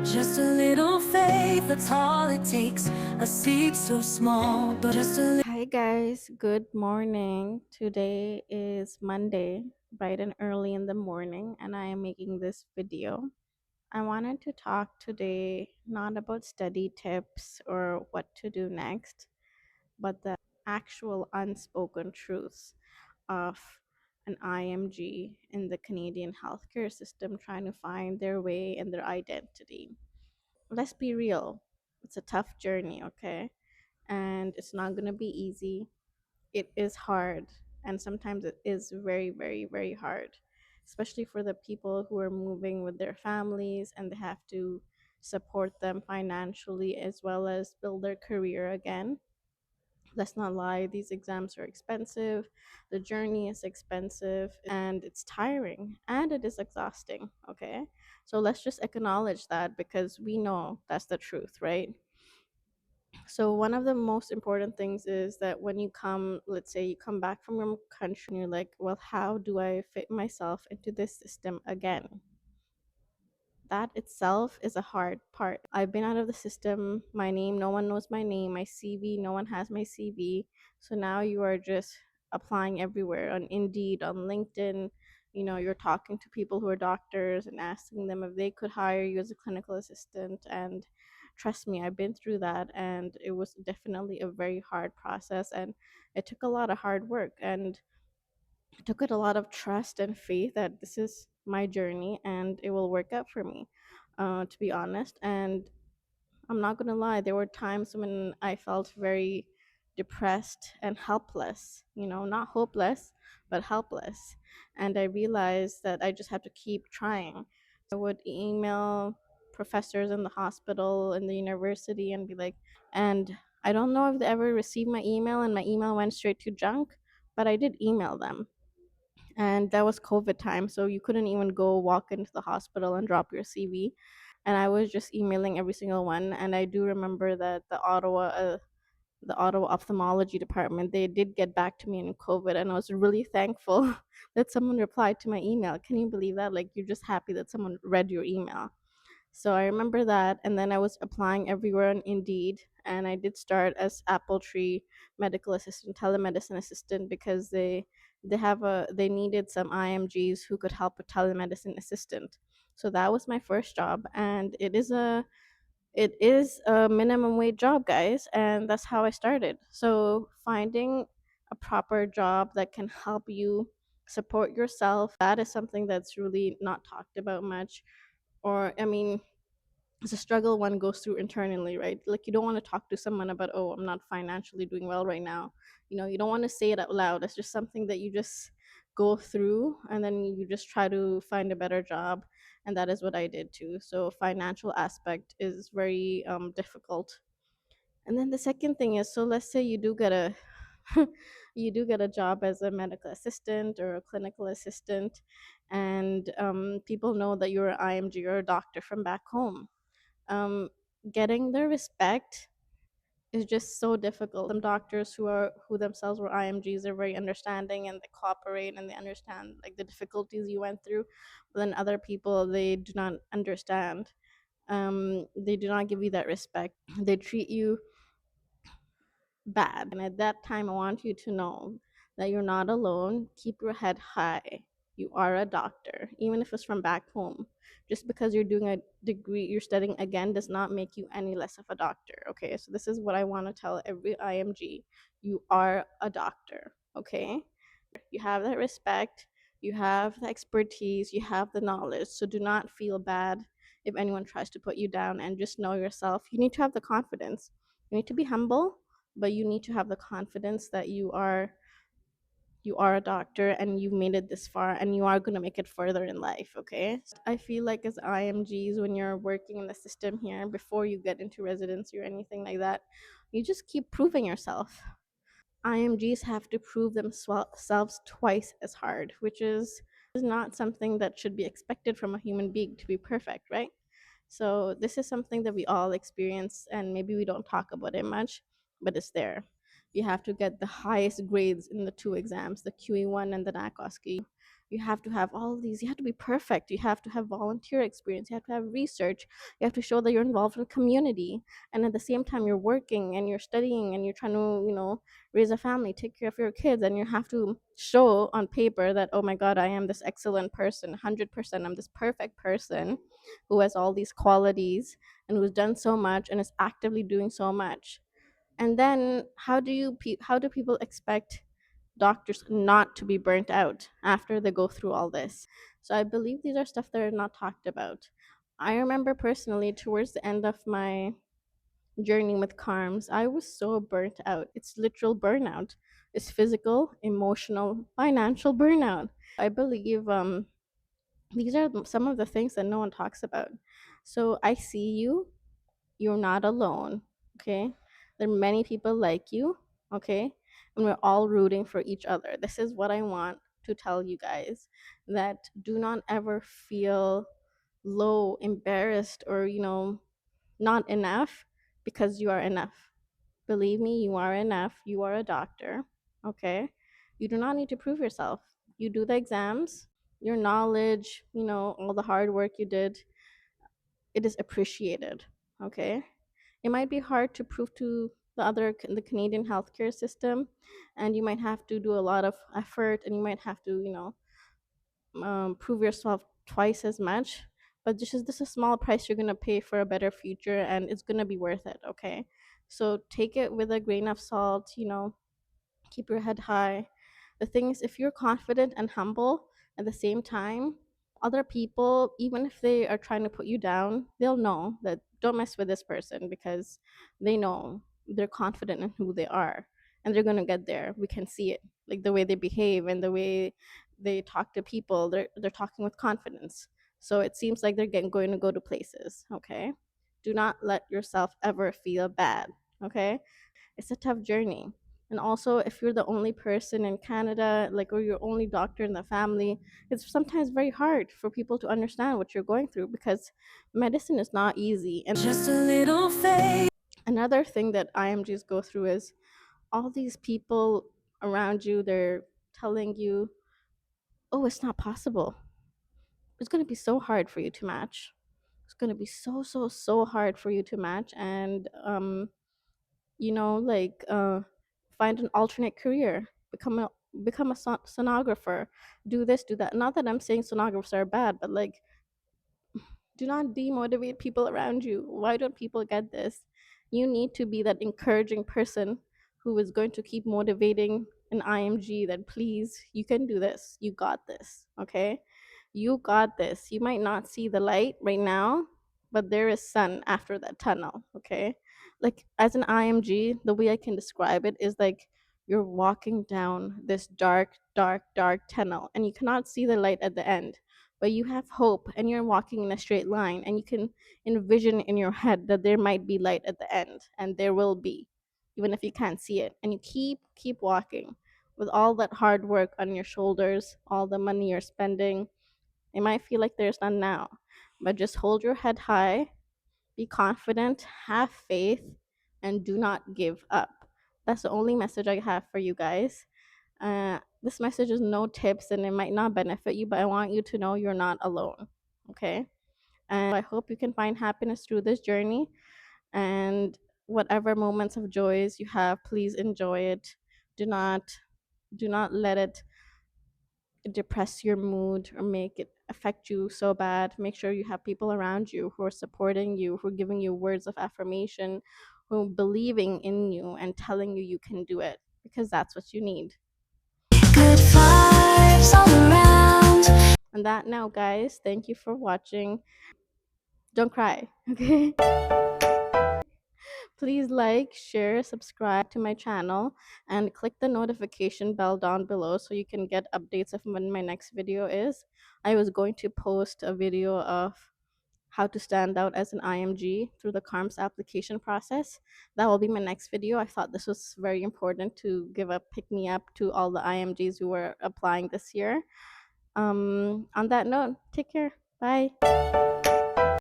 Just a little faith, that's all it takes. A seed so small, but just a little. Hi guys, good morning. Today is Monday, bright and early in the morning, and I am making this video. I wanted to talk today not about study tips or what to do next, but the actual unspoken truths of an IMG in the Canadian healthcare system trying to find their way and their identity. Let's be real, it's a tough journey, okay? And it's not going to be easy. It is hard, and sometimes it is very, very, very hard, especially for the people who are moving with their families and they have to support them financially as well as build their career again. Let's not lie, these exams are expensive, the journey is expensive, and it's tiring and it is exhausting, okay? So let's just acknowledge that because we know that's the truth, right? So one of the most important things is that when you come, let's say you come back from your country and you're like, well, how do I fit myself into this system again? That itself is a hard part. I've been out of the system, my name, no one knows my name, my CV, no one has my CV. So now you are just applying everywhere on Indeed, on LinkedIn. You know, you're talking to people who are doctors and asking them if they could hire you as a clinical assistant. And trust me, I've been through that, and it was definitely a very hard process. And it took a lot of hard work. And it took it a lot of trust and faith that this is my journey and it will work out for me, to be honest. And I'm not gonna lie, there were times when I felt very depressed and helpless, you know, not hopeless, but helpless. And I realized that I just have to keep trying. I would email professors in the hospital and the university and be like, and I don't know if they ever received my email and my email went straight to junk, but I did email them. And that was COVID time, so you couldn't even go walk into the hospital and drop your CV. And I was just emailing every single one. And I do remember that the Ottawa ophthalmology department, they did get back to me in COVID, and I was really thankful that someone replied to my email. Can you believe that? Like, you're just happy that someone read your email. So I remember that, and then I was applying everywhere on Indeed, and I did start as Apple Tree medical assistant, telemedicine assistant, because they needed some IMGs who could help with telemedicine assistant. So that was my first job, and it is a minimum wage job, guys, and that's how I started. So finding a proper job that can help you support yourself, that is something that's really not talked about much. Or I mean, it's a struggle one goes through internally, right? Like, you don't want to talk to someone about, oh, I'm not financially doing well right now. You know, you don't want to say it out loud. It's just something that you just go through, and then you just try to find a better job. And that is what I did too. So financial aspect is very difficult. And then the second thing is, so let's say you do get a you do get a job as a medical assistant or a clinical assistant, and people know that you're an IMG or a doctor from back home. um, Getting the respect is just so difficult. Some doctors who themselves were IMGs are very understanding and they cooperate and they understand like the difficulties you went through. But then other people, they do not understand. They do not give you that respect. They treat you bad. And at that time, I want you to know that you're not alone. Keep your head high. You are a doctor, even if it's from back home. Just because you're doing a degree, you're studying again, does not make you any less of a doctor. Okay, so this is what I want to tell every IMG. You are a doctor. Okay, you have that respect, you have the expertise, you have the knowledge. So do not feel bad if anyone tries to put you down, and just know yourself. You need to have the confidence. You need to be humble, but you need to have the confidence that you are a doctor and you've made it this far and you are going to make it further in life, okay? I feel like as IMGs, when you're working in the system here before you get into residency or anything like that, you just keep proving yourself. IMGs have to prove themselves twice as hard, which is not something that should be expected from a human being to be perfect, right? So this is something that we all experience, and maybe we don't talk about it much, but it's there. You have to get the highest grades in the two exams, the QE1 and the NACOSCI. You have to have all of these. You have to be perfect. You have to have volunteer experience. You have to have research. You have to show that you're involved in the community. And at the same time, you're working and you're studying and you're trying to, raise a family, take care of your kids. And you have to show on paper that, oh my God, I am this excellent person, 100%. I'm this perfect person who has all these qualities and who's done so much and is actively doing so much. And then how do people expect doctors not to be burnt out after they go through all this? So I believe these are stuff that are not talked about. I remember personally towards the end of my journey with CaRMS, I was so burnt out. It's literal burnout. It's physical, emotional, financial burnout. I believe these are some of the things that no one talks about. So I see you. You're not alone. Okay, there are many people like you. Okay, and we're all rooting for each other. This is what I want to tell you guys, that do not ever feel low, embarrassed, or not enough, because you are enough. Believe me, you are enough. You are a doctor. Okay, you do not need to prove yourself. You do the exams, your knowledge, all the hard work you did, it is appreciated. Okay, it might be hard to prove to the Canadian healthcare system, and you might have to do a lot of effort, and you might have to prove yourself twice as much. But this is a small price you're gonna pay for a better future, and it's gonna be worth it. Okay, so take it with a grain of salt. Keep your head high. The thing is, if you're confident and humble at the same time, other people, even if they are trying to put you down, they'll know that don't mess with this person, because they know they're confident in who they are, and they're going to get there. We can see it, like the way they behave and the way they talk to people. They're talking with confidence. So it seems like going to go to places. Okay, do not let yourself ever feel bad. Okay, it's a tough journey. And also, if you're the only person in Canada, like, or you're only doctor in the family, it's sometimes very hard for people to understand what you're going through, because medicine is not easy. And Just a little faith. another thing that IMGs go through is all these people around you, they're telling you, oh, it's not possible. It's going to be so hard for you to match. It's going to be so, so, so hard for you to match. And like, find an alternate career, become a sonographer, do this, do that. Not that I'm saying sonographers are bad, but like, do not demotivate people around you. Why don't people get this? You need to be that encouraging person who is going to keep motivating an IMG that, please, you can do this, you got this. Okay, you got this. You might not see the light right now, but there is sun after that tunnel. Okay, like, as an IMG, the way I can describe it is like you're walking down this dark, dark, dark tunnel, and you cannot see the light at the end, but you have hope, and you're walking in a straight line, and you can envision in your head that there might be light at the end, and there will be, even if you can't see it. And you keep walking with all that hard work on your shoulders, all the money you're spending. It might feel like there's none now, but just hold your head high, be confident, have faith, and do not give up. That's the only message I have for you guys. This message is no tips, and it might not benefit you, but I want you to know you're not alone. Okay, and I hope you can find happiness through this journey, and whatever moments of joys you have, please enjoy it. Do not let it depress your mood or make it affect you so bad. Make sure you have people around you who are supporting you, who are giving you words of affirmation, who are believing in you and telling you you can do it, because that's what you need. Good vibes all around. On that note, guys, thank you for watching. Don't cry, okay? Please like, share, subscribe to my channel, and click the notification bell down below so you can get updates of when my next video is. I was going to post a video of how to stand out as an IMG through the CaRMS application process. That will be my next video. I thought this was very important to give a pick me up to all the IMGs who were applying this year. On that note, take care. Bye.